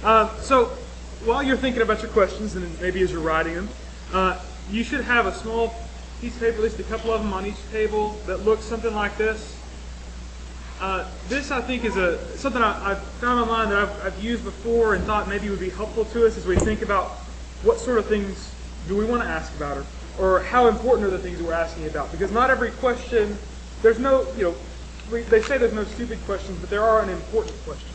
So while you're thinking about your questions, and maybe as you're writing them, you should have a small piece of paper, at least a couple of them on each table, that looks something like this. This, I think, is something I've found online that I've used before and thought maybe would be helpful to us as we think about what sort of things do we want to ask about, or how important are the things we're asking about. Because not every question, there's no, they say there's no stupid questions, but there are important questions.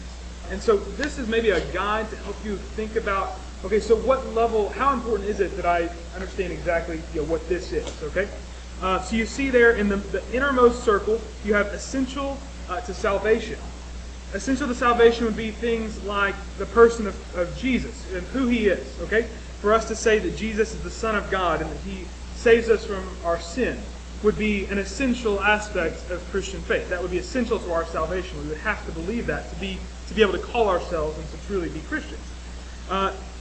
And so this is maybe a guide to help you think about, okay, so what level, how important is it that I understand exactly what this is, okay? So you see there in the innermost circle, you have essential to salvation. Essential to salvation would be things like the person of Jesus and who he is, okay? For us to say that Jesus is the Son of God and that he saves us from our sin would be an essential aspect of Christian faith. That would be essential to our salvation. We would have to believe that to be able to call ourselves and to truly be Christians.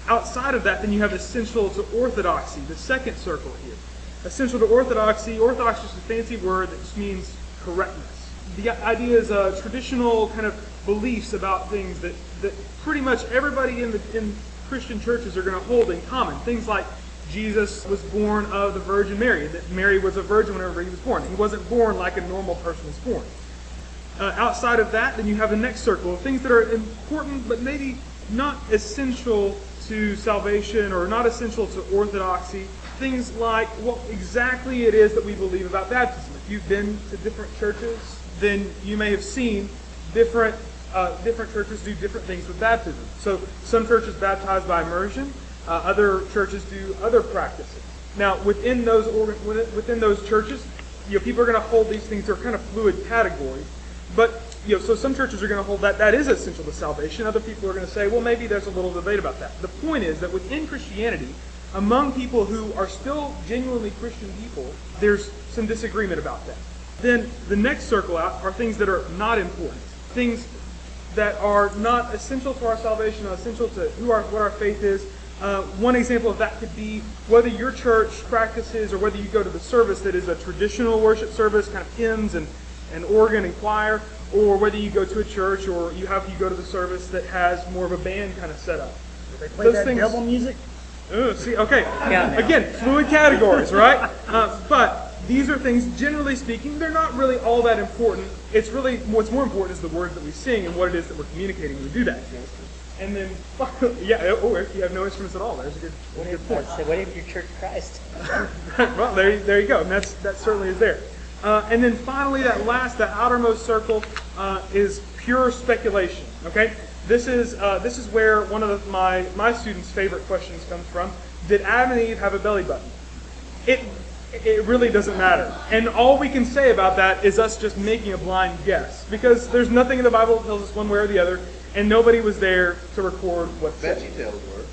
Outside of that, then you have essential to orthodoxy, the second circle here. Essential to orthodoxy. Orthodoxy is a fancy word that just means correctness. The idea is traditional kind of beliefs about things that pretty much everybody in Christian churches are going to hold in common. Things like Jesus was born of the Virgin Mary, that Mary was a virgin whenever he was born. He wasn't born like a normal person is born. Outside of that, then you have the next circle of things that are important but maybe not essential to salvation or not essential to orthodoxy. Things like what exactly it is that we believe about baptism. If you've been to different churches, then you may have seen different churches do different things with baptism. So some churches baptize by immersion, other churches do other practices. Now within those churches, people are going to hold these things to kind of fluid categories. But so some churches are going to hold that is essential to salvation. Other people are going to say, well, maybe there's a little debate about that. The point is that within Christianity, among people who are still genuinely Christian people, there's some disagreement about that. Then the next circle out are things that are not important. Things that are not essential to our salvation, not essential to what our faith is. One example of that could be whether your church practices or whether you go to the service that is a traditional worship service, kind of hymns and organ and choir, or whether you go to a church or you go to the service that has more of a band kind of setup. They play that devil music? See, okay. Again, fluid categories, right? But these are things, generally speaking, they're not really all that important. It's really, what's more important is the words that we sing and what it is that we're communicating when we do that. And then, if you have no instruments at all, there's a good point. So what if your church Christ? Well, there you go. And that certainly is there. And then finally, that outermost circle is pure speculation. Okay, this is where one of my students' favorite questions comes from. Did Adam and Eve have a belly button? It really doesn't matter, and all we can say about that is us just making a blind guess, because there's nothing in the Bible that tells us one way or the other, and nobody was there to record what's said. VeggieTales were.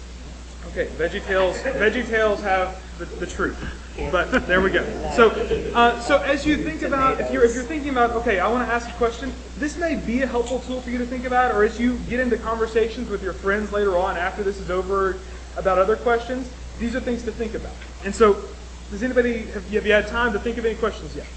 Okay, VeggieTales have the truth. But there we go. So as you think about, if you're thinking about, okay, I want to ask a question, this may be a helpful tool for you to think about, or as you get into conversations with your friends later on after this is over about other questions, these are things to think about. And so, have you had time to think of any questions yet?